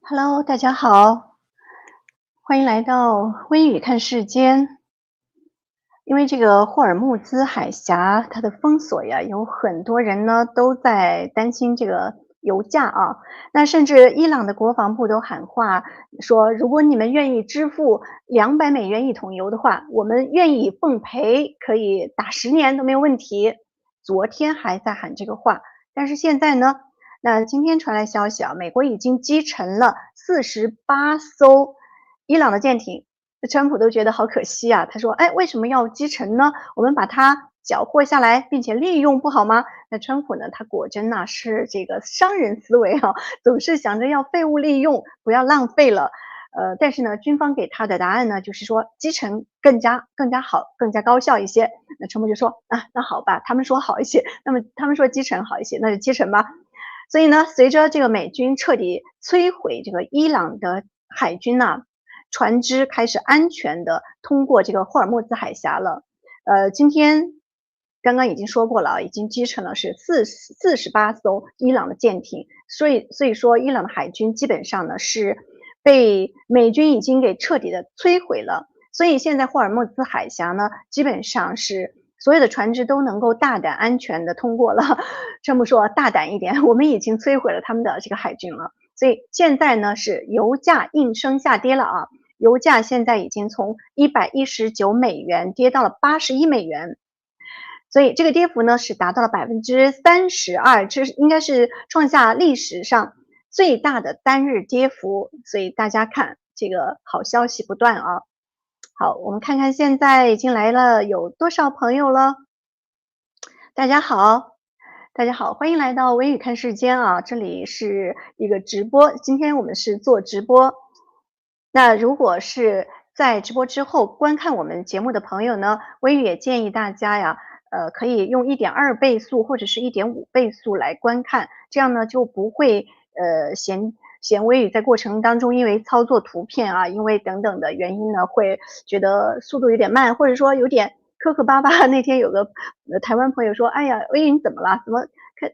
Hello，大家好，欢迎来到微语看世间。因为这个霍尔木兹海峡它的封锁呀，有很多人呢都在担心这个油价啊。那甚至伊朗的国防部都喊话说，如果你们愿意支付$200一桶油的话，我们愿意奉陪，可以打10年都没有问题。昨天还在喊这个话，但是现在呢，那今天传来消息啊，美国已经击沉了48艘伊朗的舰艇。川普都觉得好可惜啊，他说：“哎，为什么要击沉呢？我们把它缴获下来，并且利用不好吗？”那川普呢，他果真呐是这个商人思维啊，总是想着要废物利用，不要浪费了。但是呢，军方给他的答案呢，就是说击沉更加好，更加高效一些。那川普就说：“啊，那好吧，他们说好一些，那么他们说击沉好一些，那就击沉吧。”所以呢，随着这个美军彻底摧毁这个伊朗的海军呐，船只开始安全的通过这个霍尔木兹海峡了。今天刚刚已经说过了啊，已经击沉了是48艘伊朗的舰艇，所以说伊朗的海军基本上呢是被美军已经给彻底的摧毁了。所以现在霍尔木兹海峡呢，基本上是所有的船只都能够大胆安全的通过了。川普说大胆一点，我们已经摧毁了他们的这个海军了。所以现在呢是油价应声下跌了啊，油价现在已经从$119跌到了$81，所以这个跌幅呢是达到了32%，这是应该是创下历史上最大的单日跌幅。所以大家看这个好消息不断啊。好，我们看看现在已经来了有多少朋友了。大家好，大家好，欢迎来到微语看世间啊，这里是一个直播，今天我们是做直播。那如果是在直播之后观看我们节目的朋友呢，微语也建议大家呀，可以用1.2倍速或者是1.5倍速来观看，这样呢就不会嫌微语在过程当中因为操作图片啊，因为等等的原因呢，会觉得速度有点慢，或者说有点磕磕巴巴。那天有个台湾朋友说：“哎呀，微语你怎么了？怎么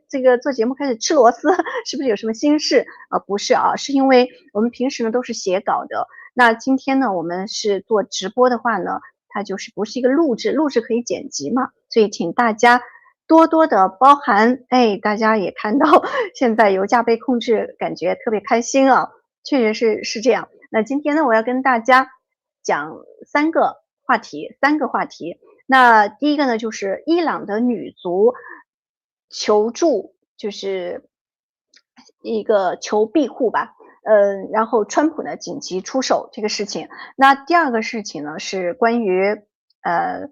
这个做节目开始吃螺丝？是不是有什么心事？”不是啊，是因为我们平时呢都是写稿的，那今天呢我们是做直播的话呢，它就是不是一个录制，录制可以剪辑嘛，所以请大家多多的包涵。哎，大家也看到现在油价被控制，感觉特别开心啊，确实是这样。那今天呢，我要跟大家讲三个话题。那第一个呢，就是伊朗的女足求助，就是一个求庇护吧。然后川普呢紧急出手这个事情。那第二个事情呢是呃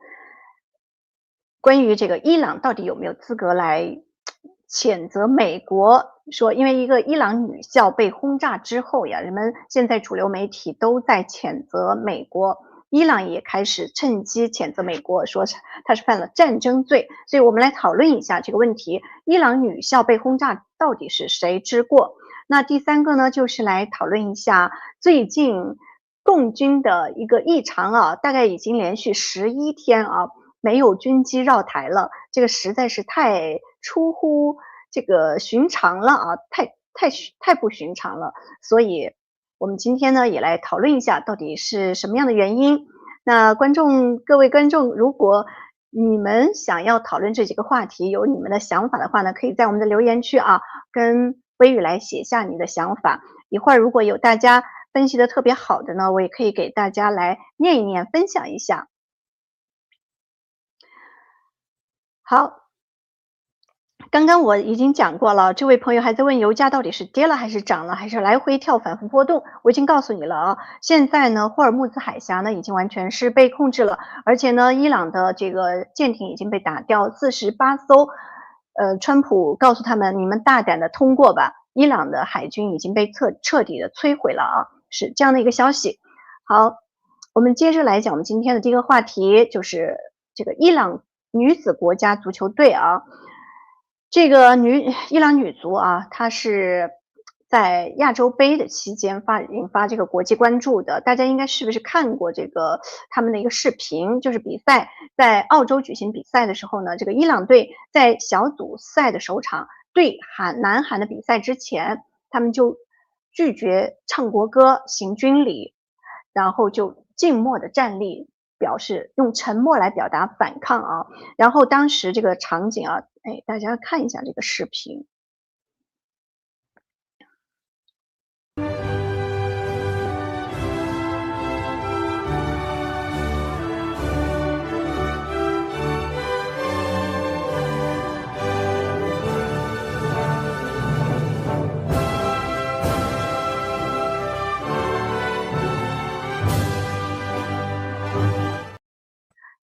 关于这个伊朗到底有没有资格来谴责美国，说因为一个伊朗女校被轰炸之后呀，人们现在主流媒体都在谴责美国，伊朗也开始趁机谴责美国，说他是犯了战争罪。所以我们来讨论一下这个问题，伊朗女校被轰炸到底是谁之过？那第三个呢，就是来讨论一下最近共军的一个异常啊，大概已经连续11天啊，没有军机绕台了，这个实在是太出乎这个寻常了啊，太不寻常了。所以我们今天呢，也来讨论一下到底是什么样的原因。那各位观众，如果你们想要讨论这几个话题，有你们的想法的话呢，可以在我们的留言区啊，跟微语来写下你的想法。一会儿如果有大家分析的特别好的呢，我也可以给大家来念一念，分享一下。好，刚刚我已经讲过了，这位朋友还在问油价到底是跌了还是涨了，还是来回跳反复波动。我已经告诉你了啊，现在呢，霍尔木兹海峡呢已经完全是被控制了，而且呢，伊朗的这个舰艇已经被打掉48艘。川普告诉他们，你们大胆的通过吧，伊朗的海军已经被彻底的摧毁了啊，是这样的一个消息。好，我们接着来讲我们今天的第一个话题，就是这个伊朗女子国家足球队啊。这个伊朗女足啊，她是在亚洲杯的期间引发这个国际关注的。大家应该是不是看过这个他们的一个视频，就是比赛在澳洲举行比赛的时候呢，这个伊朗队在小组赛的首场对南韩的比赛之前，他们就拒绝唱国歌、行军礼，然后就静默的站立，表示用沉默来表达反抗啊。然后当时这个场景啊，哎，大家看一下这个视频。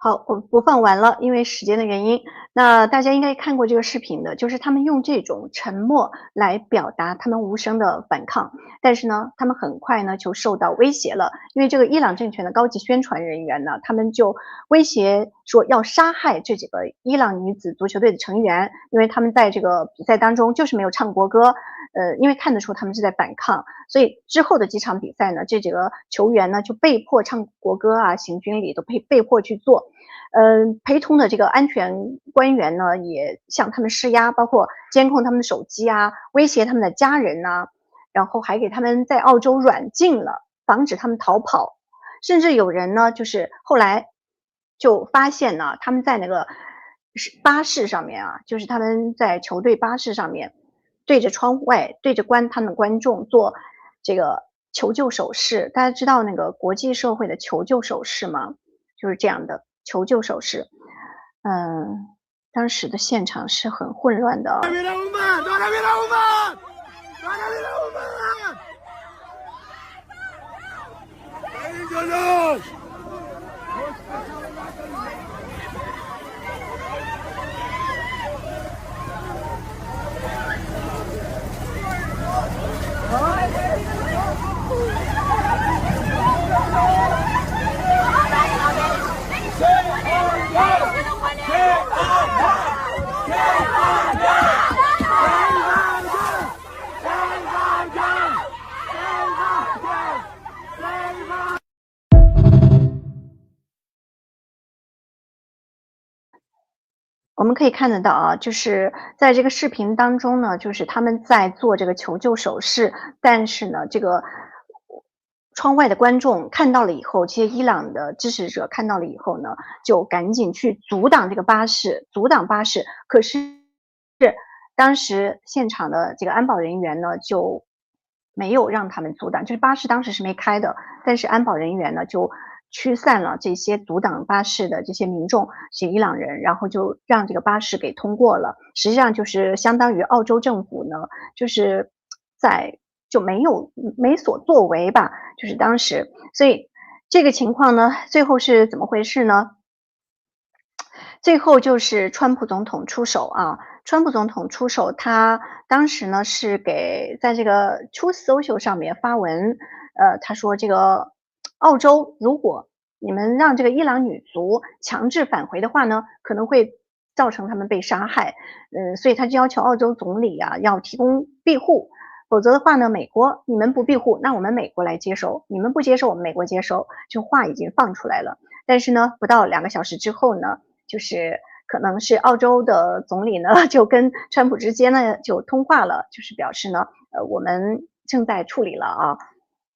好，我播放完了，因为时间的原因。那大家应该看过这个视频的，就是他们用这种沉默来表达他们无声的反抗，但是呢，他们很快呢就受到威胁了，因为这个伊朗政权的高级宣传人员呢，他们就威胁说要杀害这几个伊朗女子足球队的成员，因为他们在这个比赛当中就是没有唱国歌，因为看得出他们是在反抗，所以之后的几场比赛呢，这几个球员呢就被迫唱国歌啊、行军礼都被迫去做。陪同的这个安全官员呢，也向他们施压，包括监控他们的手机啊，威胁他们的家人呐、然后还给他们在澳洲软禁了，防止他们逃跑。甚至有人呢，就是后来就发现呢，他们在那个巴士上面啊，就是他们在球队巴士上面，对着窗外，对着他们观众做这个求救手势。大家知道那个国际社会的求救手势吗？就是这样的求救手势。当时的现场是很混乱的。我们可以看得到啊，就是在这个视频当中呢，就是他们在做这个求救手势，但是呢，这个窗外的观众看到了以后，这些伊朗的支持者看到了以后呢，就赶紧去阻挡这个巴士，阻挡巴士。可是当时现场的这个安保人员呢，就没有让他们阻挡，就是巴士当时是没开的，但是安保人员呢就驱散了这些阻挡巴士的这些民众，这些伊朗人，然后就让这个巴士给通过了。实际上就是相当于澳洲政府呢，就是就没所作为吧，就是当时，所以这个情况呢，最后是怎么回事呢？最后就是川普总统出手啊，川普总统出手，他当时呢是在这个 Truth Social 上面发文，他说这个澳洲如果你们让这个伊朗女足强制返回的话呢，可能会造成他们被杀害，所以他就要求澳洲总理啊要提供庇护，否则的话呢，美国你们不庇护，那我们美国来接收，你们不接受，我们美国接收，就话已经放出来了。但是呢，不到2个小时之后呢，就是可能是澳洲的总理呢，就跟川普之间呢就通话了，就是表示呢，我们正在处理了啊，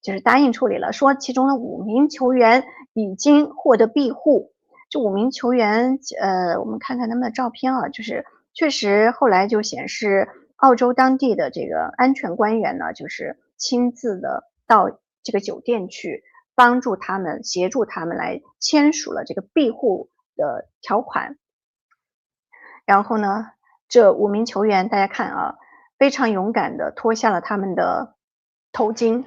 就是答应处理了，说其中的5名球员已经获得庇护。这5名球员，我们看看他们的照片啊，就是确实后来就显示，澳洲当地的这个安全官员呢，就是亲自的到这个酒店去帮助他们、协助他们来签署了这个庇护的条款。然后呢，这5名球员大家看啊，非常勇敢的脱下了他们的头巾，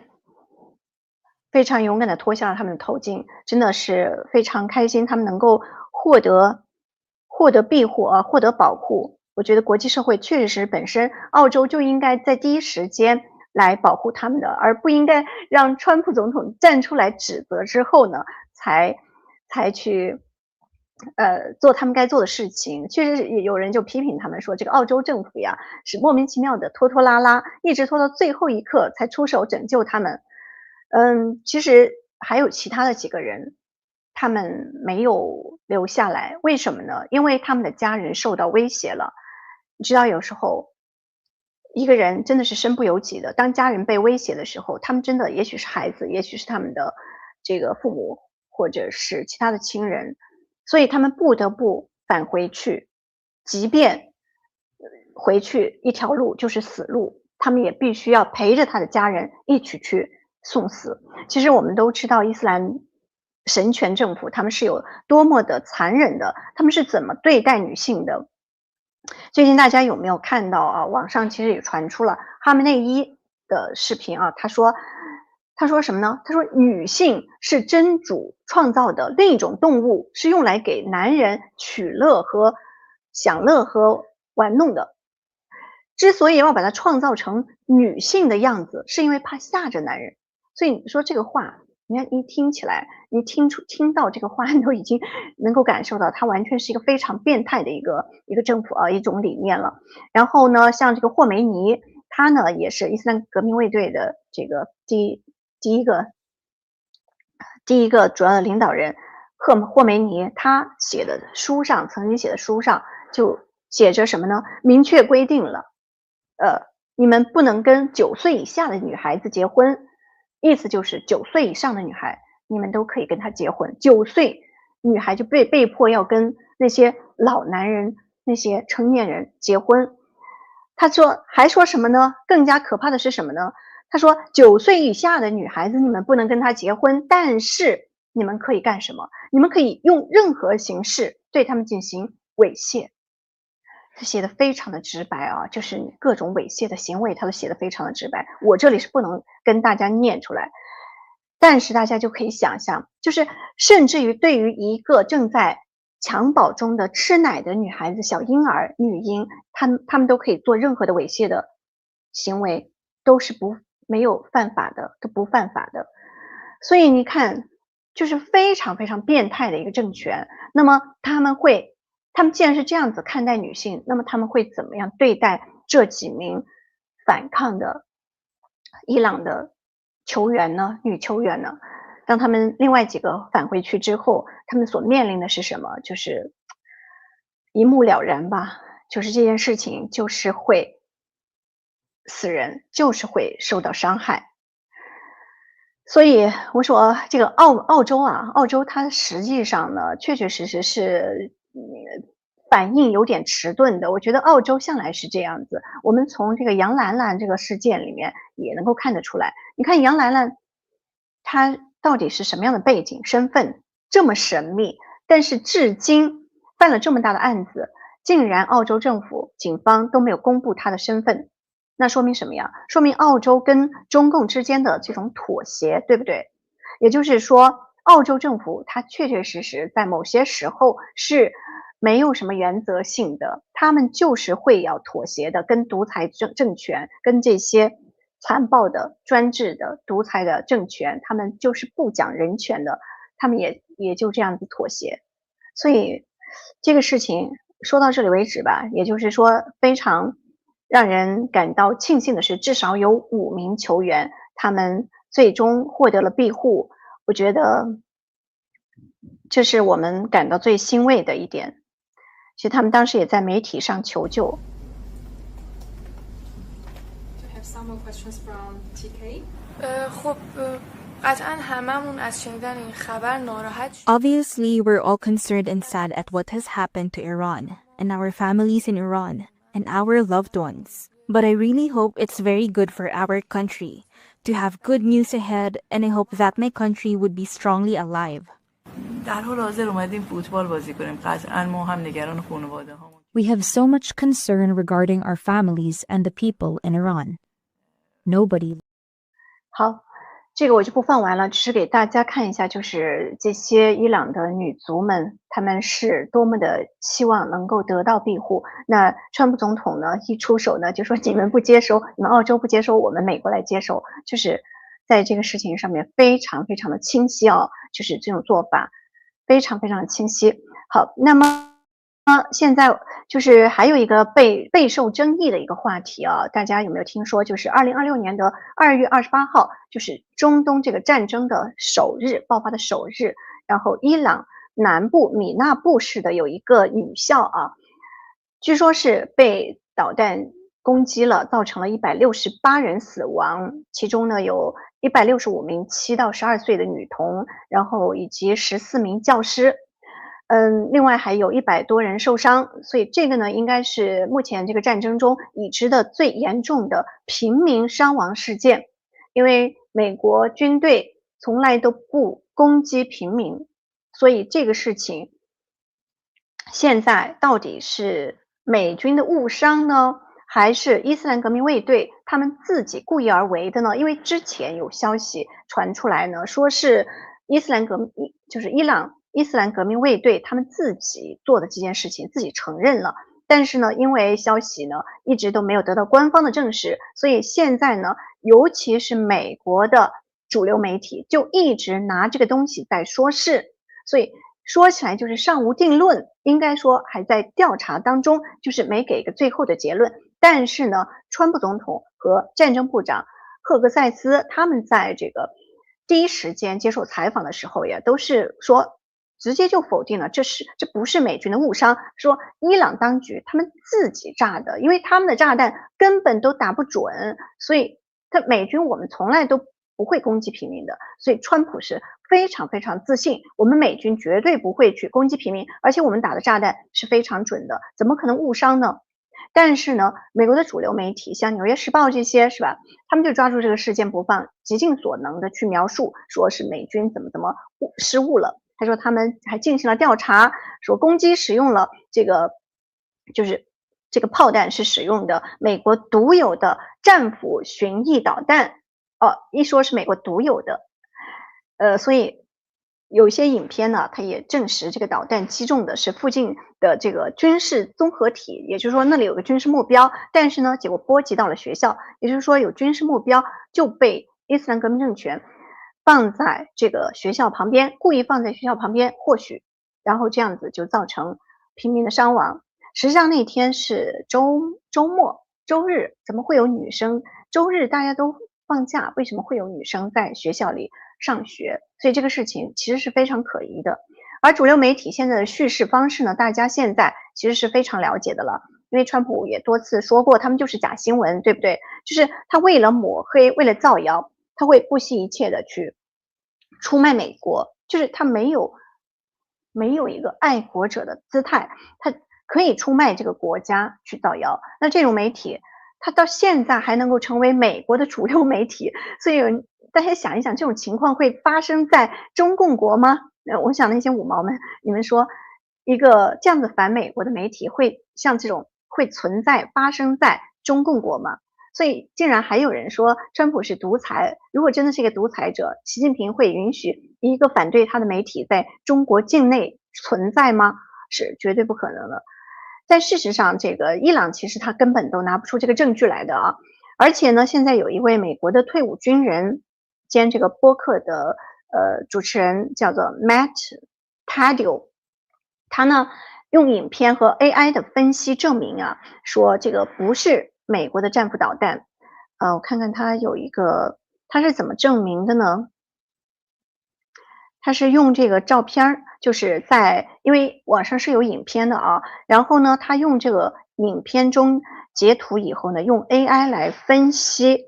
非常勇敢的脱下了他们的头巾，真的是非常开心，他们能够获得庇护啊，获得保护。我觉得国际社会确实是本身澳洲就应该在第一时间来保护他们的，而不应该让川普总统站出来指责之后呢，才去做他们该做的事情。确实是有人就批评他们说，这个澳洲政府呀，是莫名其妙的拖拖拉拉，一直拖到最后一刻才出手拯救他们。其实还有其他的几个人，他们没有留下来，为什么呢？因为他们的家人受到威胁了。你知道有时候一个人真的是身不由己的，当家人被威胁的时候，他们真的也许是孩子，也许是他们的这个父母，或者是其他的亲人，所以他们不得不返回去，即便回去一条路就是死路，他们也必须要陪着他的家人一起去送死。其实我们都知道伊斯兰神权政府他们是有多么的残忍的，他们是怎么对待女性的。最近大家有没有看到啊？网上其实也传出了哈梅内伊的视频啊，他说什么呢？他说女性是真主创造的另一种动物，是用来给男人取乐和享乐和玩弄的。之所以要把它创造成女性的样子，是因为怕吓着男人。所以你说这个话，你看一听起来，你听到这个话，你都已经能够感受到，它完全是一个非常变态的一个政府啊，一种理念了。然后呢，像这个霍梅尼，他呢也是伊斯兰革命卫队的这个第一个主要的领导人霍梅尼，他曾经写的书上就写着什么呢？明确规定了，你们不能跟9岁以下的女孩子结婚，意思就是9岁以上的女孩，你们都可以跟她结婚。9岁女孩就被迫要跟那些老男人、那些成年人结婚。还说什么呢？更加可怕的是什么呢？他说9岁以下的女孩子你们不能跟她结婚，但是你们可以干什么？你们可以用任何形式对她们进行猥亵。他写的非常的直白啊，就是各种猥亵的行为，他都写的非常的直白。我这里是不能跟大家念出来，但是大家就可以想象，就是甚至于对于一个正在襁褓中的吃奶的女孩子、小婴儿、女婴，他们都可以做任何的猥亵的行为，都是没有犯法的，都不犯法的。所以你看，就是非常非常变态的一个政权。那么他们既然是这样子看待女性，那么他们会怎么样对待这几名反抗的伊朗的球员呢？女球员呢？当他们另外几个返回去之后，他们所面临的是什么？就是一目了然吧，就是这件事情就是会死人，就是会受到伤害。所以我说这个澳洲啊，澳洲它实际上呢，确确实实是，反应有点迟钝的。我觉得澳洲向来是这样子，我们从这个杨兰兰这个事件里面也能够看得出来。你看杨兰兰，她到底是什么样的背景、身份，这么神秘，但是至今犯了这么大的案子，竟然澳洲政府警方都没有公布她的身份。那说明什么呀？说明澳洲跟中共之间的这种妥协，对不对？也就是说，澳洲政府它确确实实在某些时候是没有什么原则性的，他们就是会要妥协的，跟独裁政权，跟这些残暴的专制的独裁的政权，他们就是不讲人权的，他们也就这样子妥协。所以这个事情说到这里为止吧，也就是说非常让人感到庆幸的是，至少有5名球员，他们最终获得了庇护。我觉得这是我们感到最欣慰的一点。其实他们当时也在媒体上求救。We have some more questions from TK. خب قطعا هممون از شنیدن این خبر ناراحت شدیم. Obviously, we're all concerned and sad at what has happened to Iran, and our families in Iran, and our loved ones. But I really hope it's very good for our country to have good news ahead, and I hope that my country would be strongly alive. در حال حاضر اومدیم فوتبال بازی کنیم. قطعا ما هم نگران خانواده هامون. We have so much concern regarding our families and the people in Iran. Nobody. 好，这个我就不放完了，只是给大家看一下，就是这些伊朗的女足们，她们是多么的希望能够得到庇护。那川普总统呢，一出手呢，就说你们不接收，你们澳洲不接收，我们美国来接收，就是在这个事情上面非常非常的清晰哦，就是这种做法非常非常的清晰。好，那么现在就是还有一个备受争议的一个话题啊，大家有没有听说？就是2026年的2月28号，就是中东这个战争的爆发的首日，然后伊朗南部米纳布市的有一个女校啊，据说是被导弹攻击了，造成了168人死亡，其中呢有165名7到12岁的女童，然后以及14名教师。另外还有100多人受伤，所以这个呢，应该是目前这个战争中已知的最严重的平民伤亡事件。因为美国军队从来都不攻击平民，所以这个事情现在到底是美军的误伤呢，还是伊斯兰革命卫队他们自己故意而为的呢？因为之前有消息传出来呢，说是就是伊朗伊斯兰革命卫队他们自己做的这件事情，自己承认了。但是呢，因为消息呢一直都没有得到官方的证实，所以现在呢，尤其是美国的主流媒体就一直拿这个东西在说事，所以说起来就是尚无定论，应该说还在调查当中，就是没给一个最后的结论。但是呢，川普总统和战争部长赫格塞斯他们在这个第一时间接受采访的时候，也都是说直接就否定了这不是美军的误伤，说伊朗当局他们自己炸的，因为他们的炸弹根本都打不准，所以美军我们从来都不会攻击平民的，所以川普是非常非常自信，我们美军绝对不会去攻击平民，而且我们打的炸弹是非常准的，怎么可能误伤呢？但是呢，美国的主流媒体像《纽约时报》这些是吧，他们就抓住这个事件不放，极尽所能的去描述，说是美军怎么失误了。他说他们还进行了调查，说攻击使用了就是这个炮弹是使用的美国独有的战斧巡弋导弹，一说是美国独有的，所以有些影片呢，它也证实这个导弹击中的是附近的这个军事综合体，也就是说那里有个军事目标，但是呢，结果波及到了学校，也就是说有军事目标就被伊斯兰革命政权放在这个学校旁边，故意放在学校旁边，或许然后这样子就造成平民的伤亡。实际上那天是周末周日，怎么会有女生？周日大家都放假，为什么会有女生在学校里上学？所以这个事情其实是非常可疑的。而主流媒体现在的叙事方式呢，大家现在其实是非常了解的了，因为川普也多次说过，他们就是假新闻，对不对？就是他为了抹黑，为了造谣，他会不惜一切的去出卖美国，就是他没有一个爱国者的姿态，他可以出卖这个国家去造谣。那这种媒体，他到现在还能够成为美国的主流媒体，所以大家想一想，这种情况会发生在中共国吗？我想那些五毛们，你们说一个这样子反美国的媒体会像这种会发生在中共国吗？所以竟然还有人说川普是独裁，如果真的是一个独裁者，习近平会允许一个反对他的媒体在中国境内存在吗？是绝对不可能的。但事实上，这个伊朗其实他根本都拿不出这个证据来的啊！而且呢，现在有一位美国的退伍军人兼这个播客的主持人叫做 Matt Taddeo， 他呢用影片和 AI 的分析证明啊，说这个不是美国的战斧导弹。我看看他他是怎么证明的呢？他是用这个照片，就是因为网上是有影片的啊，然后呢，他用这个影片中截图以后呢，用 AI 来分析，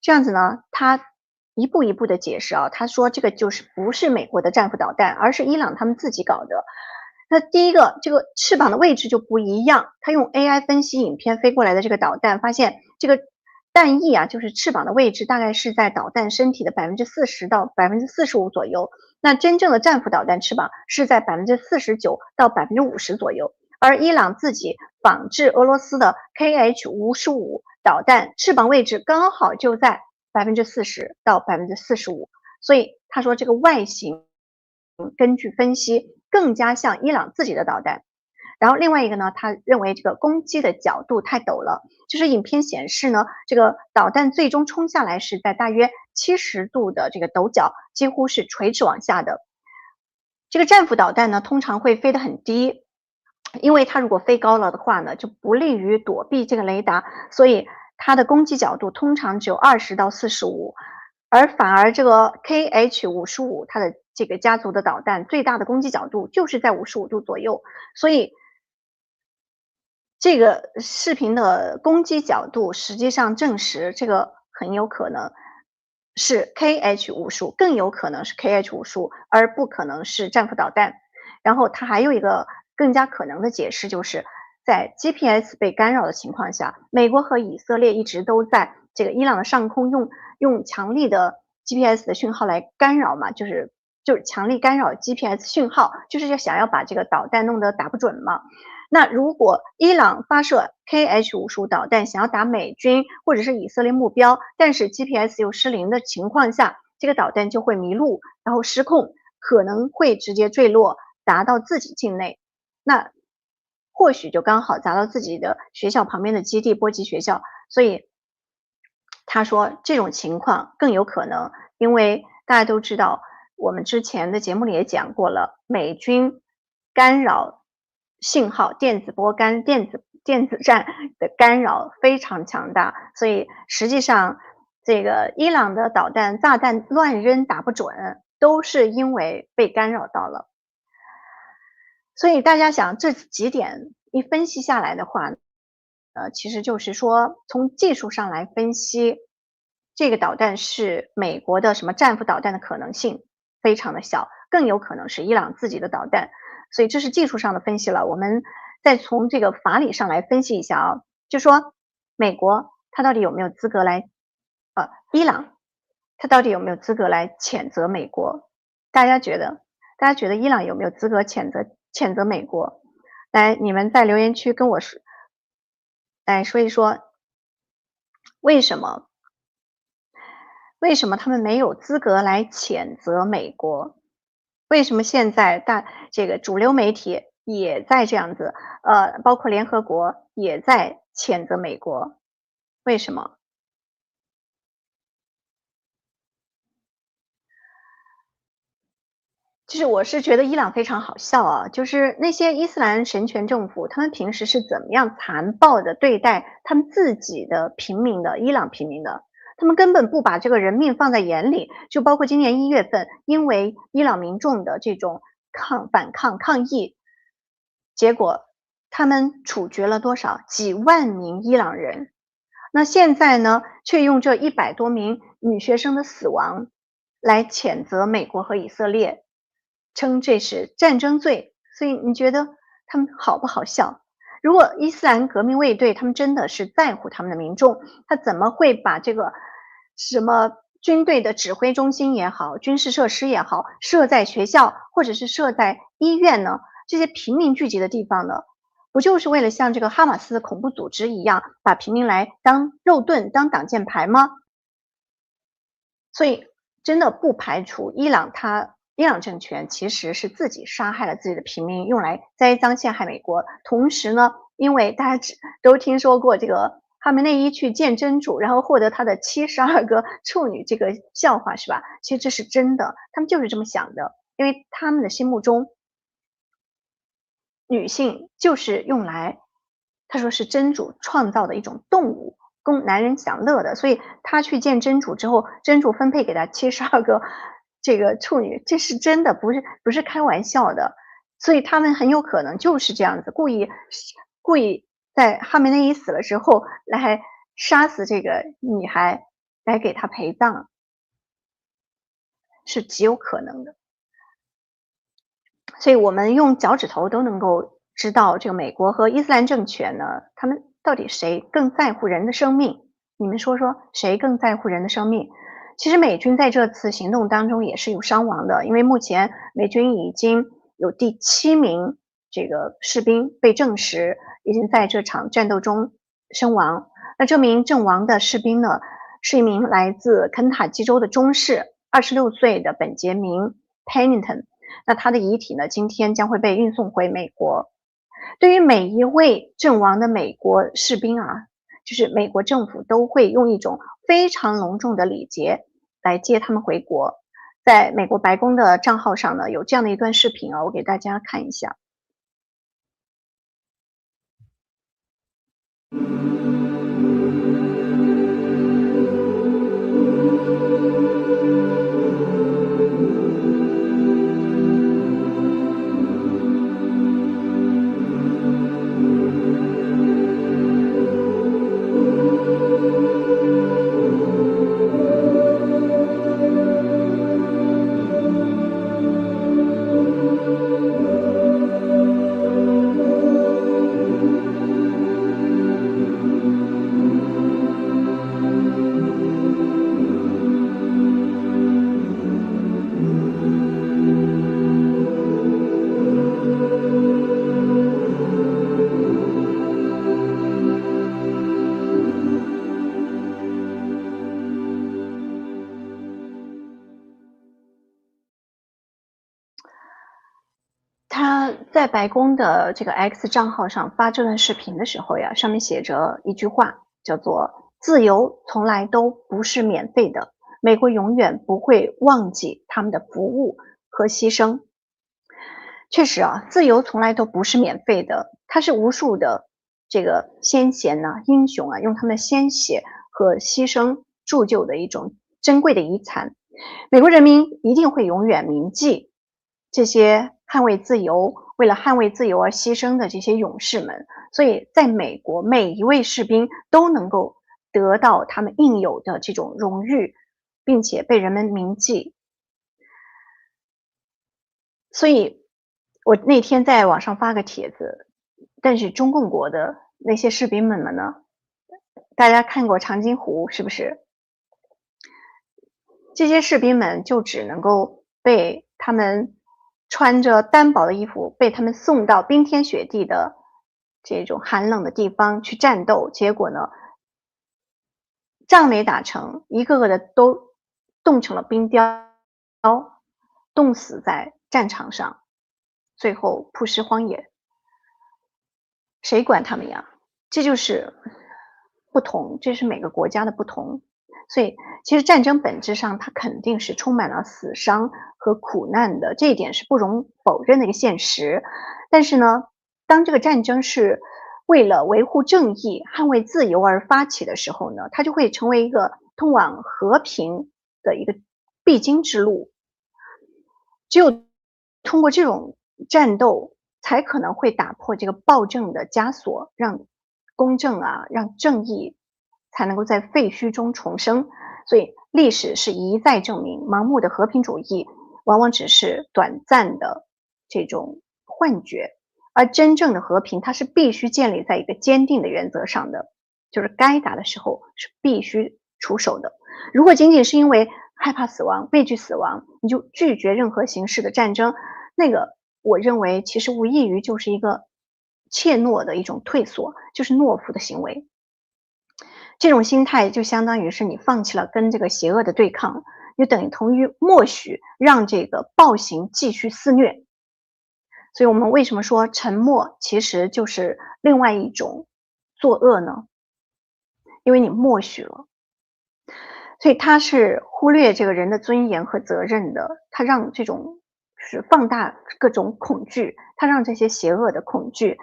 这样子呢，他一步一步的解释啊，他说这个不是美国的战斧导弹，而是伊朗他们自己搞的。那第一个，这个翅膀的位置就不一样，他用 AI 分析影片飞过来的这个导弹，发现这个弹翼啊，就是翅膀的位置大概是在导弹身体的40%到45%左右。那真正的战斧导弹翅膀是在49%到50%左右，而伊朗自己仿制俄罗斯的 KH-55导弹翅膀位置刚好就在40%到45%，所以他说这个外形根据分析更加像伊朗自己的导弹。然后另外一个呢，他认为这个攻击的角度太陡了，就是影片显示呢，这个导弹最终冲下来是在大约70度的这个陡角，几乎是垂直往下的。这个战斧导弹呢，通常会飞得很低，因为它如果飞高了的话呢，就不利于躲避这个雷达，所以它的攻击角度通常只有20到45，反而这个 KH-55它的这个家族的导弹最大的攻击角度就是在55度左右，所以这个视频的攻击角度实际上证实这个很有可能是 KH 五更有可能是 KH 五而不可能是战斧导弹。然后它还有一个更加可能的解释，就是在 GPS 被干扰的情况下，美国和以色列一直都在这个伊朗的上空用强力的 GPS 的讯号来干扰嘛，就是强力干扰 GPS 讯号，就是想要把这个导弹弄得打不准嘛。那如果伊朗发射 KH 导弹想要打美军或者是以色列目标，但是 GPS 又失灵的情况下，这个导弹就会迷路，然后失控，可能会直接坠落砸到自己境内。那或许就刚好砸到自己的学校旁边的基地，波及学校。所以他说这种情况更有可能，因为大家都知道，我们之前的节目里也讲过了，美军干扰信号、电子战的干扰非常强大，所以实际上这个伊朗的导弹炸弹乱扔打不准，都是因为被干扰到了。所以大家想这几点一分析下来的话，其实就是说从技术上来分析，这个导弹是美国的什么战斧导弹的可能性非常的小，更有可能是伊朗自己的导弹。所以这是技术上的分析了，我们再从这个法理上来分析一下啊，就说美国它到底有没有资格来伊朗它到底有没有资格来谴责美国？大家觉得伊朗有没有资格谴责美国？来，你们在留言区跟我说，来说一说为什么他们没有资格来谴责美国？为什么现在这个主流媒体也在这样子，包括联合国也在谴责美国？为什么？就是我是觉得伊朗非常好笑啊，就是那些伊斯兰神权政府，他们平时是怎么样残暴的对待他们自己的平民的，伊朗平民的，他们根本不把这个人命放在眼里，就包括今年1月份，因为伊朗民众的这种反抗抗议，结果他们处决了多少几万名伊朗人，那现在呢，却用这100多名女学生的死亡来谴责美国和以色列，称这是战争罪，所以你觉得他们好不好笑？如果伊斯兰革命卫队他们真的是在乎他们的民众，他怎么会把这个什么军队的指挥中心也好，军事设施也好，设在学校或者是设在医院呢？这些平民聚集的地方呢？不就是为了像这个哈马斯的恐怖组织一样，把平民来当肉盾、当挡箭牌吗？所以真的不排除伊朗政权其实是自己杀害了自己的平民，用来栽赃陷害美国。同时呢，因为大家都听说过这个哈梅内伊去见真主，然后获得他的72个处女这个笑话是吧？其实这是真的，他们就是这么想的，因为他们的心目中，女性就是用来，他说是真主创造的一种动物，供男人享乐的，所以他去见真主之后，真主分配给他72个这个处女，这是真的，不是开玩笑的。所以他们很有可能就是这样子，故意在哈梅内伊死了之后来杀死这个女孩，来给她陪葬，是极有可能的。所以我们用脚趾头都能够知道，这个美国和伊斯兰政权呢，他们到底谁更在乎人的生命？你们说说，谁更在乎人的生命？其实美军在这次行动当中也是有伤亡的，因为目前美军已经有第7名这个士兵被证实已经在这场战斗中身亡。那这名阵亡的士兵呢，是一名来自肯塔基州的中士，26岁的本杰明 Pennington。那他的遗体呢，今天将会被运送回美国。对于每一位阵亡的美国士兵啊，就是美国政府都会用一种非常隆重的礼节来接他们回国。在美国白宫的账号上呢，有这样的一段视频啊，我给大家看一下。他在白宫的这个 X 账号上发这段视频的时候呀，上面写着一句话，叫做自由从来都不是免费的，美国永远不会忘记他们的服务和牺牲。确实啊，自由从来都不是免费的，它是无数的这个先贤呐、英雄啊，用他们的鲜血和牺牲铸就的一种珍贵的遗产。美国人民一定会永远铭记这些捍卫自由、为了捍卫自由而牺牲的这些勇士们，所以在美国每一位士兵都能够得到他们应有的这种荣誉，并且被人们铭记。所以我那天在网上发个帖子，但是中共国的那些士兵们呢，大家看过长津湖是不是？这些士兵们就只能够被他们穿着单薄的衣服，被他们送到冰天雪地的这种寒冷的地方去战斗，结果呢，仗没打成，一个个的都冻成了冰雕，冻死在战场上，最后曝尸荒野。谁管他们呀？这就是不同，这是每个国家的不同。所以其实战争本质上它肯定是充满了死伤和苦难的，这一点是不容否认的一个现实。但是呢，当这个战争是为了维护正义、捍卫自由而发起的时候呢，它就会成为一个通往和平的一个必经之路。只有通过这种战斗，才可能会打破这个暴政的枷锁，让公正啊，让正义才能够在废墟中重生。所以历史是一再证明，盲目的和平主义往往只是短暂的这种幻觉，而真正的和平它是必须建立在一个坚定的原则上的，就是该打的时候是必须出手的。如果仅仅是因为害怕死亡、畏惧死亡，你就拒绝任何形式的战争，那个我认为其实无异于就是一个怯懦的一种退缩，就是懦夫的行为。这种心态就相当于是你放弃了跟这个邪恶的对抗，就等同于默许让这个暴行继续肆虐。所以我们为什么说沉默其实就是另外一种作恶呢？因为你默许了。所以他是忽略这个人的尊严和责任的，他让这种是放大各种恐惧，他让这些邪恶的恐惧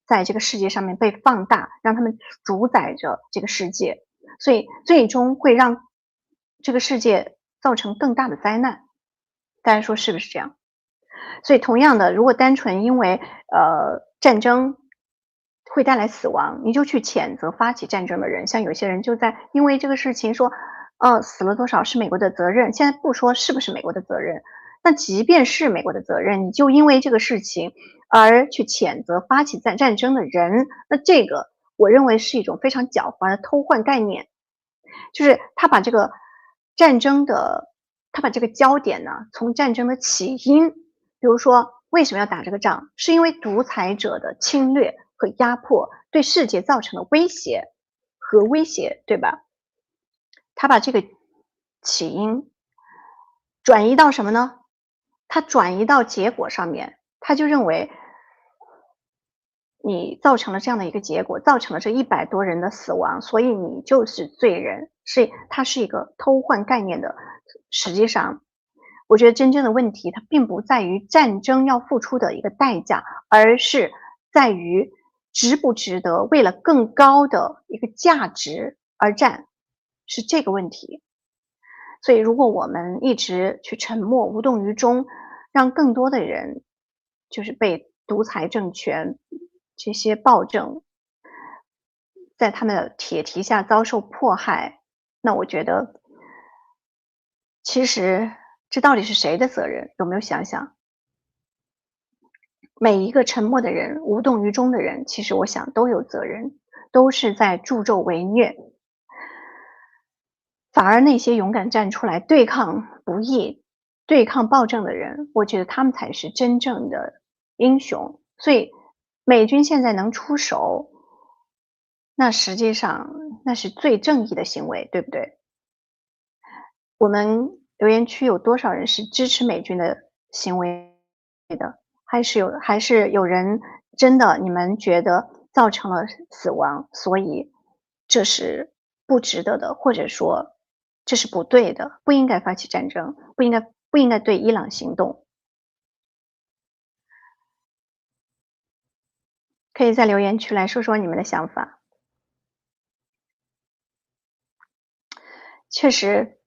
在这个世界上面被放大，让他们主宰着这个世界，所以最终会让这个世界造成更大的灾难。大家说是不是这样？所以同样的，如果单纯因为战争会带来死亡，你就去谴责发起战争的人，像有些人就在因为这个事情说死了多少是美国的责任，现在不说是不是美国的责任，那即便是美国的责任，你就因为这个事情而去谴责发起战争的人，那这个我认为是一种非常狡猾的偷换概念，就是他把这个战争的，他把这个焦点呢，从战争的起因，比如说为什么要打这个仗，是因为独裁者的侵略和压迫对世界造成的威胁和威胁，对吧？他把这个起因转移到什么呢？他转移到结果上面，他就认为你造成了这样的一个结果，造成了这100多人的死亡，所以你就是罪人，所以它是一个偷换概念的。实际上，我觉得真正的问题它并不在于战争要付出的一个代价，而是在于值不值得为了更高的一个价值而战，是这个问题。所以如果我们一直去沉默无动于衷，让更多的人就是被独裁政权这些暴政在他们的铁蹄下遭受迫害，那我觉得其实这到底是谁的责任？有没有想想？每一个沉默的人、无动于衷的人，其实我想都有责任，都是在助纣为虐。反而那些勇敢站出来对抗不义、对抗暴政的人，我觉得他们才是真正的英雄。所以美军现在能出手，那实际上那是最正义的行为，对不对？我们留言区有多少人是支持美军的行为的？还是有人真的你们觉得造成了死亡，所以这是不值得的，或者说这是不对的，不应该发起战争，不应该对伊朗行动。可以在留言区来说说你们的想法。确实，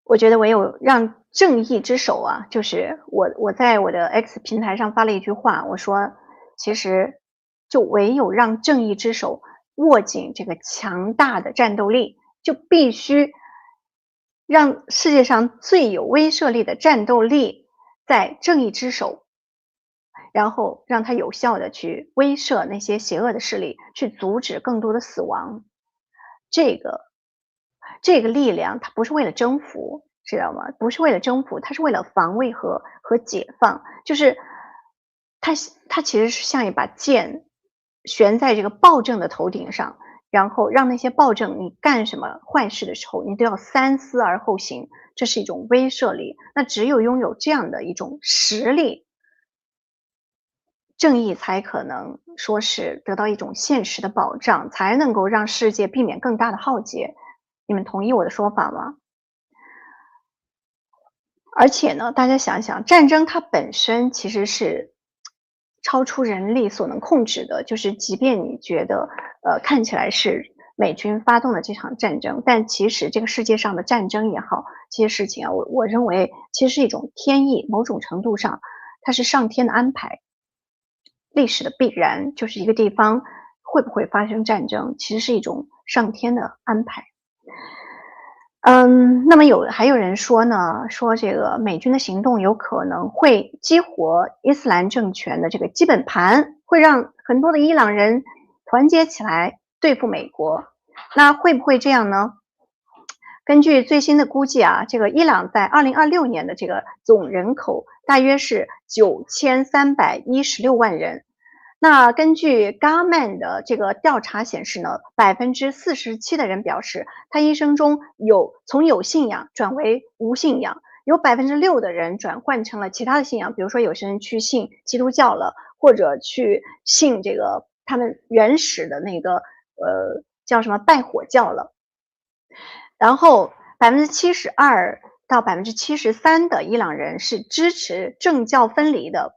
我觉得唯有让正义之手啊，就是我在我的 X 平台上发了一句话，我说其实就唯有让正义之手握紧这个强大的战斗力，就必须让世界上最有威慑力的战斗力在正义之手，然后让它有效的去威慑那些邪恶的势力，去阻止更多的死亡。这个力量它不是为了征服，知道吗？不是为了征服，它是为了防卫和解放。就是它其实是像一把剑悬在这个暴政的头顶上，然后让那些暴政你干什么坏事的时候，你都要三思而后行，这是一种威慑力。那只有拥有这样的一种实力，正义才可能说是得到一种现实的保障，才能够让世界避免更大的浩劫。你们同意我的说法吗？而且呢，大家想想，战争它本身其实是超出人力所能控制的，就是即便你觉得看起来是美军发动的这场战争，但其实这个世界上的战争也好，这些事情啊，我认为其实是一种天意，某种程度上它是上天的安排，历史的必然，就是一个地方会不会发生战争，其实是一种上天的安排。那么还有人说呢，说这个美军的行动有可能会激活伊斯兰政权的这个基本盘，会让很多的伊朗人团结起来对付美国。那会不会这样呢？根据最新的估计啊，这个伊朗在2026年的这个总人口大约是9316万人。那根据 Garman 的这个调查显示呢，47%的人表示他一生中从有信仰转为无信仰，有6%的人转换成了其他的信仰，比如说有些人去信基督教了，或者去信这个他们原始的那个叫什么拜火教了。然后72%到73%的伊朗人是支持政教分离的。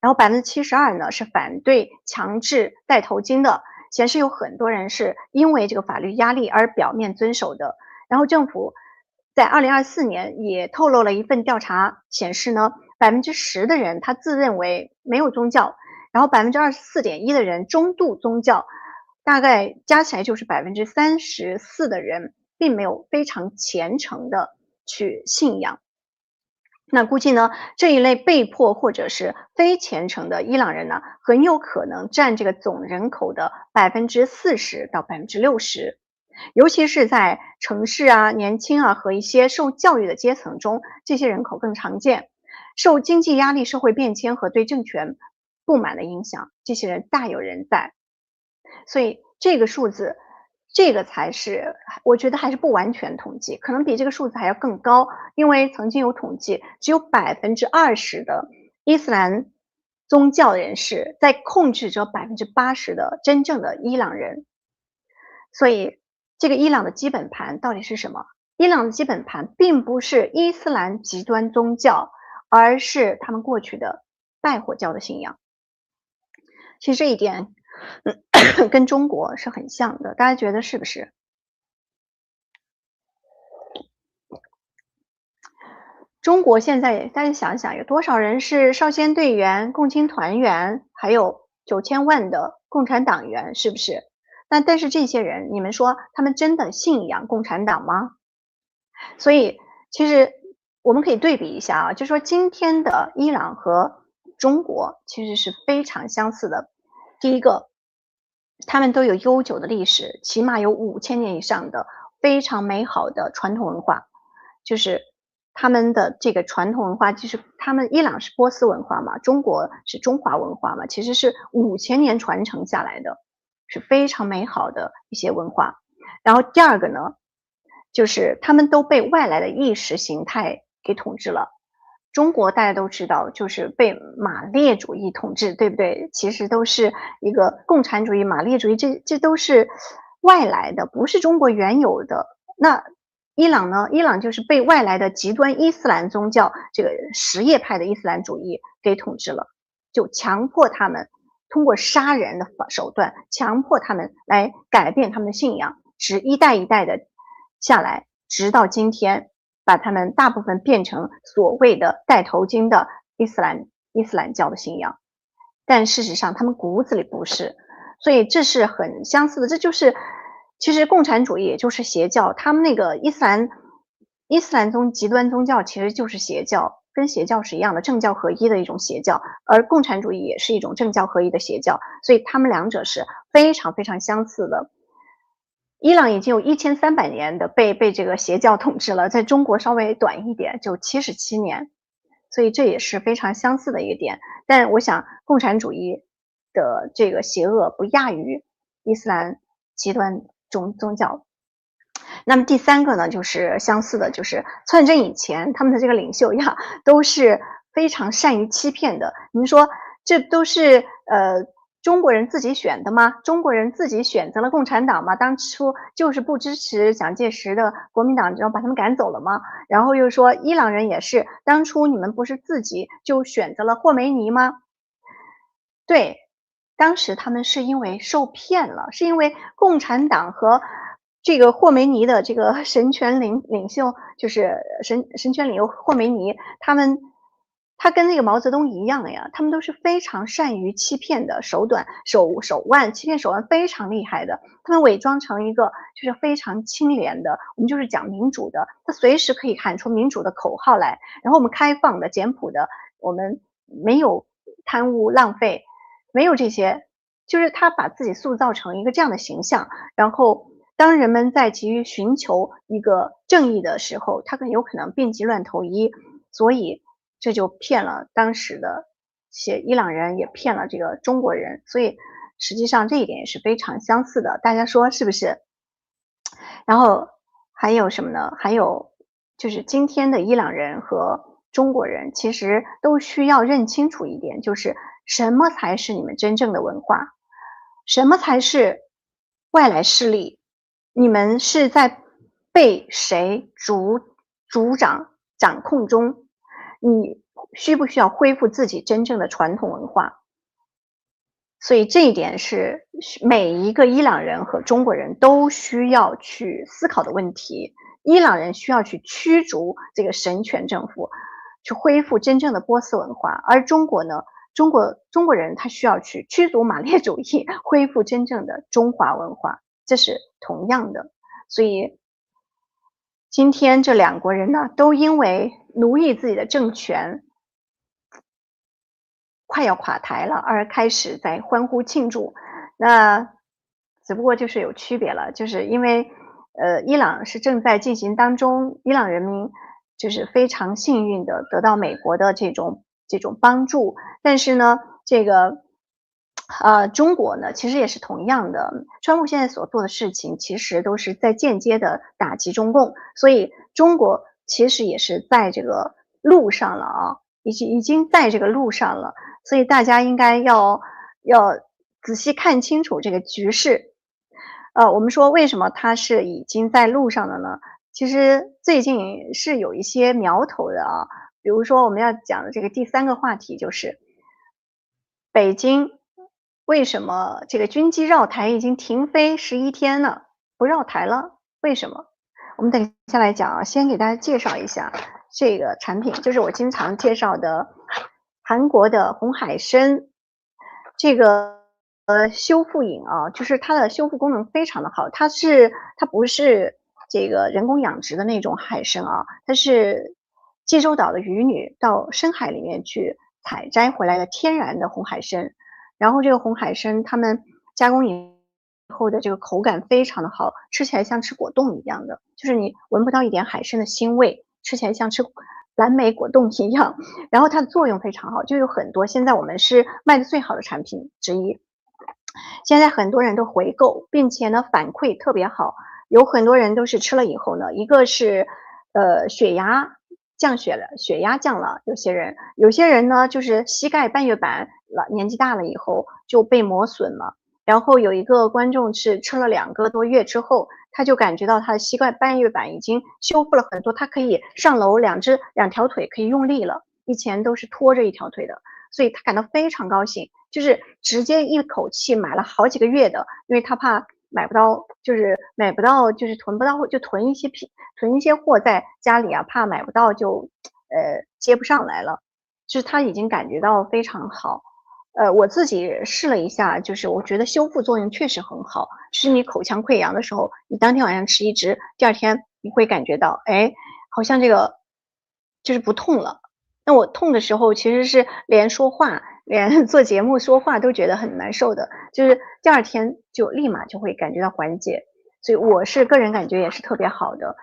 然后72%呢是反对强制戴头巾的，显示有很多人是因为这个法律压力而表面遵守的。然后政府在2024年也透露了一份调查，显示呢10%的人他自认为没有宗教，然后24.1%的人中度宗教，大概加起来就是34%的人并没有非常虔诚的去信仰。那估计呢，这一类被迫或者是非虔诚的伊朗人呢，很有可能占这个总人口的40%到60%，尤其是在城市啊、年轻啊和一些受教育的阶层中，这些人口更常见。受经济压力、社会变迁和对政权不满的影响，这些人大有人在。所以这个数字，这个才是我觉得还是不完全统计，可能比这个数字还要更高，因为曾经有统计，只有20%的伊斯兰宗教人士在控制着80%的真正的伊朗人。所以这个伊朗的基本盘到底是什么？伊朗的基本盘并不是伊斯兰极端宗教，而是他们过去的拜火教的信仰。其实这一点跟中国是很像的，大家觉得是不是？中国现在大家想想，有多少人是少先队员、共青团员，还有9000万的共产党员，是不是？但是这些人，你们说他们真的信仰共产党吗？所以其实我们可以对比一下啊，就说今天的伊朗和中国其实是非常相似的。第一个，他们都有悠久的历史，起码有5000年以上的非常美好的传统文化。就是他们的这个传统文化，就是他们伊朗是波斯文化嘛，中国是中华文化嘛，其实是5000年传承下来的，是非常美好的一些文化。然后第二个呢，就是他们都被外来的意识形态给统治了。中国大家都知道，就是被马列主义统治，对不对？其实都是一个共产主义、马列主义，这都是外来的，不是中国原有的。那伊朗呢？伊朗就是被外来的极端伊斯兰宗教，这个什叶派的伊斯兰主义给统治了，就强迫他们通过杀人的手段，强迫他们来改变他们的信仰，一代一代的下来，直到今天，把他们大部分变成所谓的戴头巾的伊斯兰教的信仰，但事实上他们骨子里不是，所以这是很相似的。这就是其实共产主义也就是邪教，他们那个伊斯兰极端宗教其实就是邪教，跟邪教是一样的，政教合一的一种邪教，而共产主义也是一种政教合一的邪教，所以他们两者是非常非常相似的。伊朗已经有1300年的被这个邪教统治了，在中国稍微短一点，就77年，所以这也是非常相似的一个点。但我想共产主义的这个邪恶不亚于伊斯兰极端宗教。那么第三个呢，就是相似的，就是篡政以前他们的这个领袖呀，都是非常善于欺骗的。您说这都是中国人自己选的吗？中国人自己选择了共产党吗？当初就是不支持蒋介石的国民党，然后把他们赶走了吗？然后又说伊朗人也是，当初你们不是自己就选择了霍梅尼吗？对，当时他们是因为受骗了，是因为共产党和这个霍梅尼的这个神权领袖，就是神权领袖霍梅尼，他跟那个毛泽东一样呀，他们都是非常善于欺骗的手腕，欺骗手腕非常厉害的。他们伪装成一个就是非常清廉的，我们就是讲民主的，他随时可以喊出民主的口号来，然后我们开放的、简朴的，我们没有贪污浪费，没有这些，就是他把自己塑造成一个这样的形象，然后当人们在急于寻求一个正义的时候，他很有可能病急乱投医，所以这就骗了当时的伊朗人，也骗了这个中国人，所以实际上这一点也是非常相似的，大家说是不是？然后还有什么呢？还有就是今天的伊朗人和中国人其实都需要认清楚一点，就是什么才是你们真正的文化，什么才是外来势力，你们是在被谁掌控中，你需不需要恢复自己真正的传统文化？所以这一点是每一个伊朗人和中国人都需要去思考的问题。伊朗人需要去驱逐这个神权政府，去恢复真正的波斯文化，而中国呢，中国人他需要去驱逐马列主义，恢复真正的中华文化，这是同样的。所以今天这两国人呢，都因为奴役自己的政权快要垮台了，而开始在欢呼庆祝。那只不过就是有区别了，就是因为伊朗是正在进行当中，伊朗人民就是非常幸运的得到美国的这种帮助，但是呢，这个中国呢其实也是同样的，川普现在所做的事情其实都是在间接的打击中共，所以中国其实也是在这个路上了啊，已经在这个路上了，所以大家应该要仔细看清楚这个局势。我们说为什么它是已经在路上了呢？其实最近是有一些苗头的啊，比如说我们要讲的这个第三个话题就是北京为什么这个军机绕台已经停飞11天了，不绕台了？为什么？我们等下来讲啊，先给大家介绍一下这个产品，就是我经常介绍的韩国的红海参，这个修复饮啊，就是它的修复功能非常的好，它不是这个人工养殖的那种海参啊，它是济州岛的渔女到深海里面去采摘回来的天然的红海参，然后这个红海参他们加工以后的这个口感非常的好，吃起来像吃果冻一样的，就是你闻不到一点海参的腥味，吃起来像吃蓝莓果冻一样，然后它的作用非常好，就有很多现在我们是卖的最好的产品之一，现在很多人都回购，并且呢反馈特别好，有很多人都是吃了以后呢，一个是血压血压降了，有些人呢就是膝盖半月板了，年纪大了以后就被磨损了。然后有一个观众是吃了2个多月之后，他就感觉到他的膝盖半月板已经修复了很多，他可以上楼两条腿可以用力了，以前都是拖着一条腿的，所以他感到非常高兴，就是直接一口气买了好几个月的，因为他怕买不到，就是囤不到，就囤一些货在家里啊，怕买不到就接不上来了，就是他已经感觉到非常好。我自己试了一下，就是我觉得修复作用确实很好。就是你口腔溃疡的时候，你当天晚上吃1支，第2天你会感觉到，哎，好像这个就是不痛了。那我痛的时候，其实是连说话，连做节目说话都觉得很难受的，就是第2天就立马就会感觉到缓解。所以我是个人感觉也是特别好的，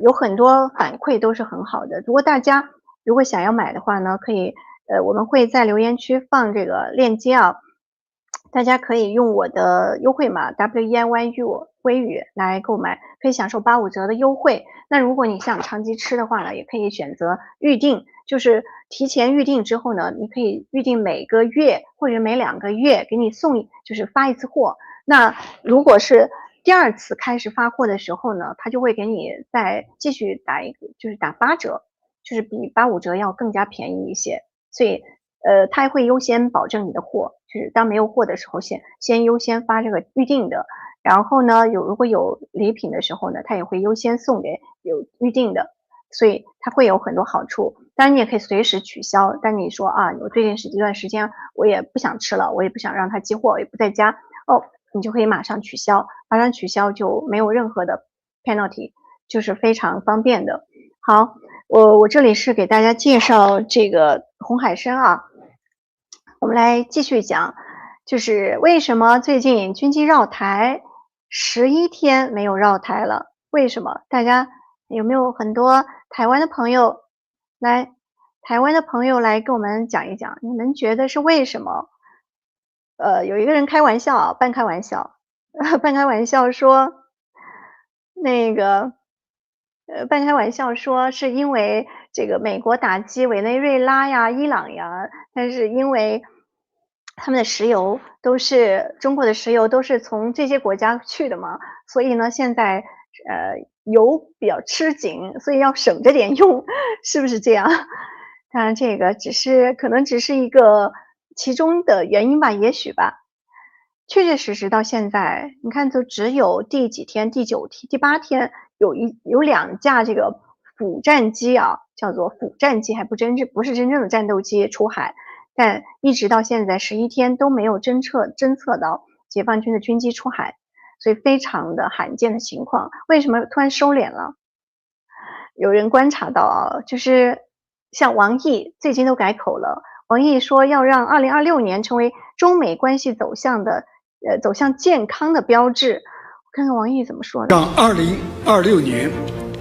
有很多反馈都是很好的。如果大家想要买的话呢，可以。我们会在留言区放这个链接啊，大家可以用我的优惠码 WEIYU 微语来购买，可以享受85折的优惠。那如果你想长期吃的话呢，也可以选择预定，就是提前预定之后呢，你可以预定每个月或者每2个月给你就是发一次货。那如果是第2次开始发货的时候呢，他就会给你再继续打8折，就是比85折要更加便宜一些。所以，他会优先保证你的货，就是当没有货的时候，先优先发这个预定的。然后呢，如果有礼品的时候呢，他也会优先送给有预定的，所以它会有很多好处。当然，你也可以随时取消。但你说啊，我最近一段时间我也不想吃了，我也不想让他寄货，我也不在家哦，你就可以马上取消，就没有任何的 penalty， 就是非常方便的。好。我这里是给大家介绍这个红海参啊，我们来继续讲，就是为什么最近军机绕台11天没有绕台了？为什么？大家有没有很多台湾的朋友来跟我们讲一讲，你们觉得是为什么？有一个人开玩笑，半开玩笑说，那个。半开玩笑说是因为这个美国打击委内瑞拉呀、伊朗呀，但是因为他们的中国的石油都是从这些国家去的嘛，所以呢现在油比较吃紧，所以要省着点用，是不是这样？当然这个可能只是一个其中的原因吧，也许吧。确确实实到现在，你看就只有第几天，第9天、第8天有2架这个辅战机啊，叫做辅战机，还不是真正的战斗机出海，但一直到现在11天都没有侦测到解放军的军机出海，所以非常的罕见的情况。为什么突然收敛了？有人观察到啊，就是像王毅最近都改口了，王毅说要让2026年成为中美关系走向健康的标志。我看看王毅怎么说的。让2026年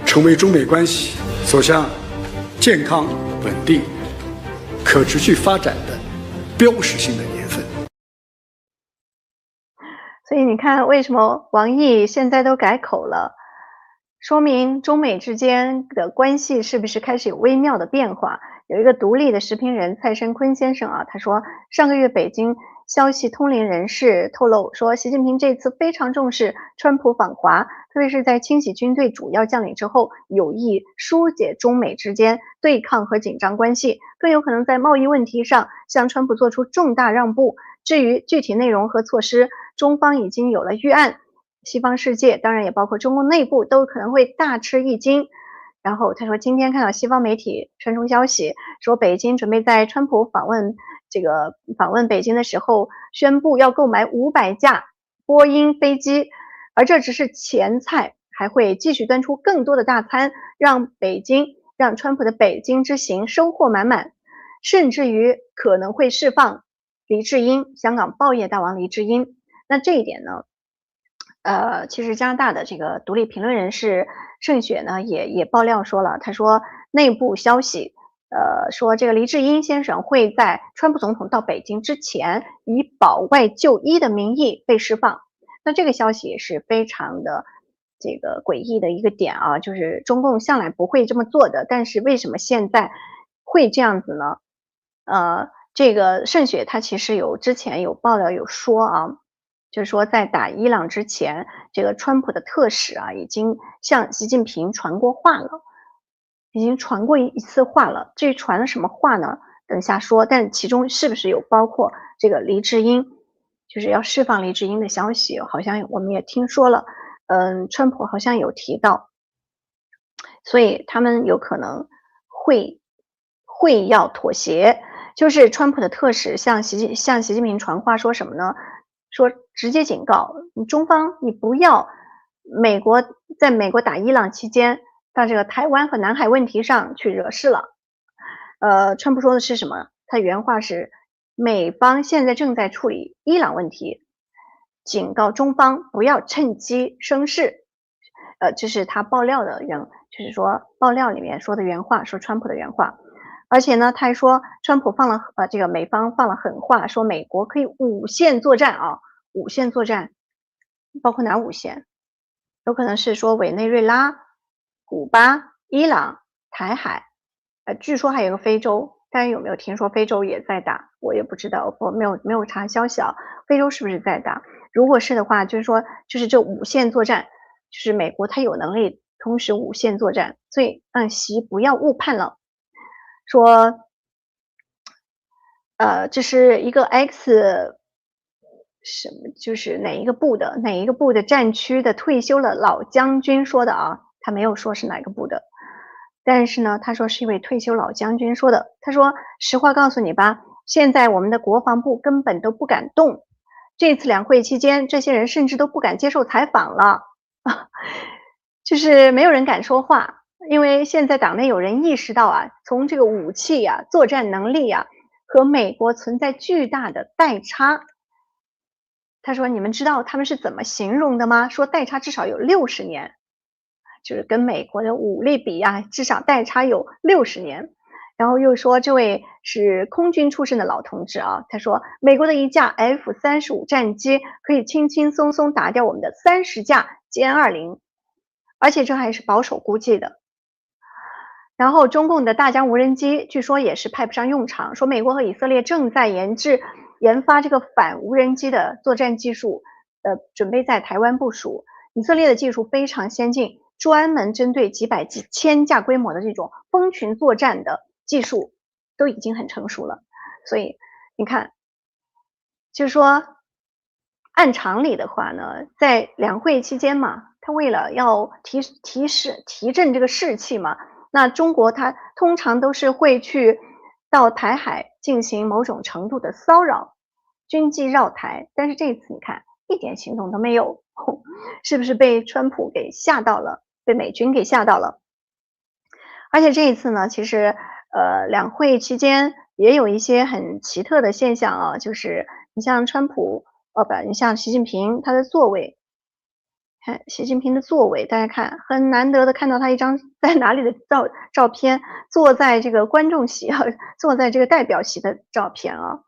成为中美关系走向健康、稳定、可持续发展的标识性的年份。所以你看，为什么王毅现在都改口了？说明中美之间的关系是不是开始有微妙的变化？有一个独立的时评人蔡申坤先生啊，他说上个月北京消息通灵人士透露说，习近平这次非常重视川普访华，特别是在清洗军队主要将领之后，有意疏解中美之间对抗和紧张关系，更有可能在贸易问题上向川普做出重大让步。至于具体内容和措施，中方已经有了预案。西方世界当然也包括中共内部都可能会大吃一惊。然后他说，今天看到西方媒体传出消息，说北京准备在川普访问北京的时候，宣布要购买500架波音飞机，而这只是前菜，还会继续端出更多的大餐，让川普的北京之行收获满满，甚至于可能会释放黎智英，香港报业大王黎智英。那这一点呢？其实加拿大的这个独立评论人士盛雪呢，也爆料说了，他说内部消息，说这个黎智英先生会在川普总统到北京之前，以保外就医的名义被释放。那这个消息也是非常的这个诡异的一个点啊，就是中共向来不会这么做的，但是为什么现在会这样子呢？这个盛雪他其实之前有报道有说啊，就是说在打伊朗之前，这个川普的特使啊已经向习近平传过话了，已经传过一次话了。至于传了什么话呢？等一下说，但其中是不是有包括这个黎智英，就是要释放黎智英的消息，好像我们也听说了，川普好像有提到，所以他们有可能会要妥协。就是川普的特使向习近平传话说什么呢？说直接警告你中方，你不要在美国打伊朗期间到这个台湾和南海问题上去惹事了。川普说的是什么？他原话是美方现在正在处理伊朗问题，警告中方不要趁机生事。这是他爆料的就是说爆料里面说的原话，说川普的原话。而且呢，他还说川普这个美方放了狠话，说美国可以五线作战啊，五线作战，包括哪五线？有可能是说委内瑞拉、古巴、伊朗、台海，据说还有一个非洲，大家有没有听说非洲也在打？我也不知道，我没有查消息啊，非洲是不是在打？如果是的话，就是说就是这五线作战，就是美国它有能力同时五线作战，所以让习不要误判了。说，这是一个就是哪一个部的战区的退休了老将军说的啊，他没有说是哪个部的，但是呢，他说是一位退休老将军说的。他说，实话告诉你吧，现在我们的国防部根本都不敢动，这次两会期间，这些人甚至都不敢接受采访了，就是没有人敢说话。因为现在党内有人意识到啊，从这个武器啊、作战能力啊和美国存在巨大的代差。他说：“你们知道他们是怎么形容的吗？说代差至少有60年，就是跟美国的武力比啊，至少代差有60年。”然后又说这位是空军出身的老同志啊，他说美国的一架 F-35战机可以轻轻松松打掉我们的30架歼20，而且这还是保守估计的。然后中共的大疆无人机据说也是派不上用场，说美国和以色列正在研发这个反无人机的作战技术，准备在台湾部署。以色列的技术非常先进，专门针对几百几千架规模的这种蜂群作战的技术都已经很成熟了。所以你看，就是说按常理的话呢，在两会期间嘛，他为了要提振这个士气嘛，那中国它通常都是会去到台海进行某种程度的骚扰，军机绕台。但是这次你看一点行动都没有，是不是被川普给吓到了，被美军给吓到了？而且这一次呢，其实两会期间也有一些很奇特的现象啊，就是你像川普你像习近平他的座位，看习近平的座位，大家看很难得的看到他一张在哪里的照片，坐在这个观众席啊，坐在这个代表席的照片啊，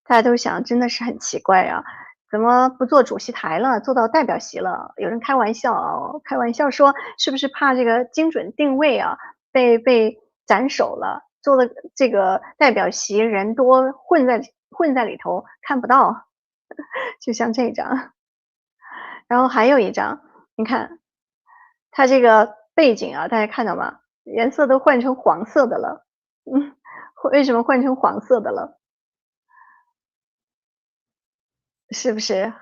大家都想真的是很奇怪啊，怎么不坐主席台了，坐到代表席了？有人开玩笑啊，开玩笑说是不是怕这个精准定位啊被斩首了？坐的这个代表席人多，混在里头看不到，就像这张。然后还有一张，你看它这个背景啊，大家看到吗？颜色都换成黄色的了。为什么换成黄色的了？是不是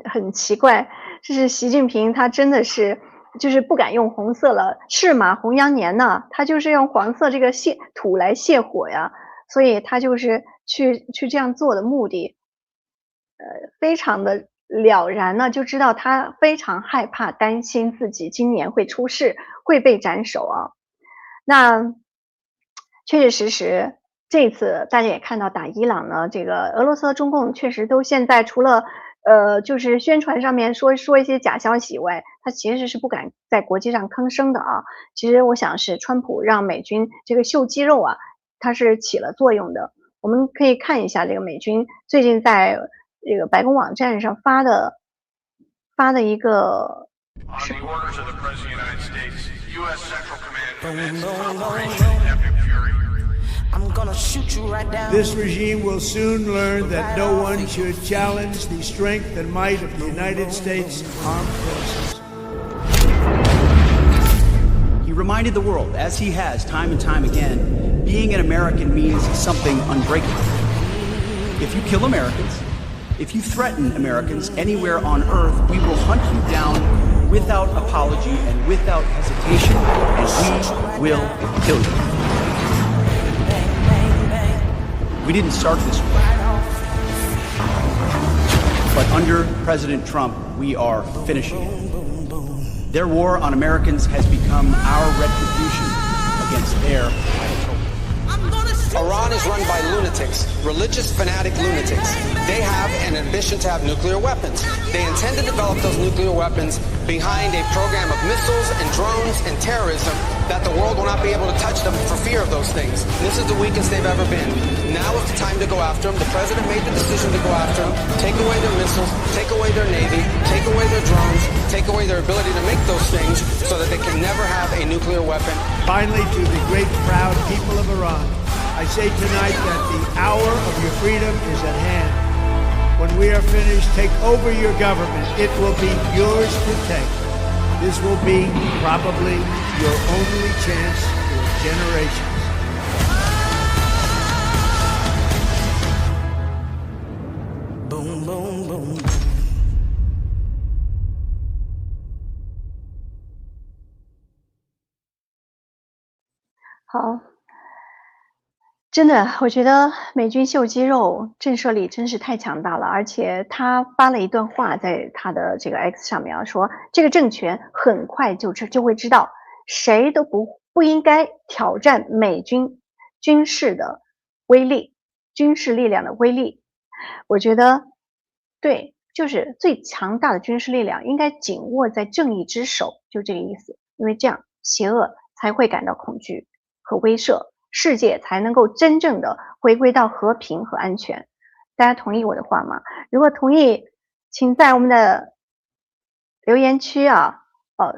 很奇怪？这是习近平他真的是就是不敢用红色了，赤马红羊年呢，他就是用黄色这个土来泄火呀，所以他就是去这样做的目的，非常的了然呢，就知道他非常害怕，担心自己今年会出事，会被斩首啊。那确确实实，这次大家也看到打伊朗呢，这个俄罗斯和中共确实都现在除了就是宣传上面说一些假消息以外，他其实是不敢在国际上吭声的啊。其实我想是川普让美军这个秀肌肉啊，它是起了作用的。我们可以看一下这个美军最近在这个白宫网站上发的一个 On the orders of the President of the United States, U.S. Central Command commences Operation Epic Fury. I'm gonna shoot you right down. This regime will soon learn that no one should challenge the strength and might of the United States Armed Forces. He reminded the world, as he has time and time again, being an American means something unbreakable. If you kill Americans, if you threaten Americans anywhere on earth, we will hunt you down without apology and without hesitation, and we will kill you. We didn't start this war, but under President Trump, we are finishing it. Their war on Americans has become our retribution against their idol. Iran is run by lunatics, religious fanatic lunatics. They have an ambition to have nuclear weapons. They intend to develop those nuclear weapons behind a program of missiles and drones and terrorism that the world will not be able to touch them for fear of those things. This is the weakest they've ever been. Now is the time to go after them. The president made the decision to go after them, take away their missiles, take away their navy, take away their drones, take away their ability to make those things so that they can never have a nuclear weapon. Finally, to the great proud people of Iran, I say tonight that the hour of your freedom is at hand. When we are finished, take over your government. It will be yours to take. This will be probably your only chance for generations. Boom, boom, boom. 好，真的，我觉得美军秀肌肉震慑力真是太强大了，而且他发了一段话在他的这个 X 上面啊，说这个政权很快就会知道，谁都不应该挑战美军军事的威力，军事力量的威力。我觉得，对，就是最强大的军事力量应该紧握在正义之手，就这个意思。因为这样，邪恶才会感到恐惧和威慑。世界才能够真正的回归到和平和安全。大家同意我的话吗？如果同意，请在我们的留言区啊，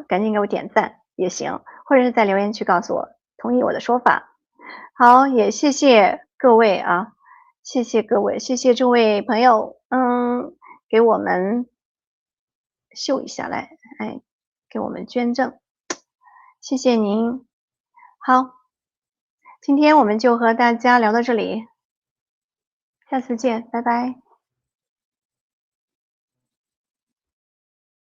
赶紧给我点赞也行，或者是在留言区告诉我同意我的说法。好，也谢谢各位啊，谢谢各位，谢谢这位朋友，给我们秀一下来，哎，给我们捐赠，谢谢您。好。今天我们就和大家聊到这里，下次见，拜拜。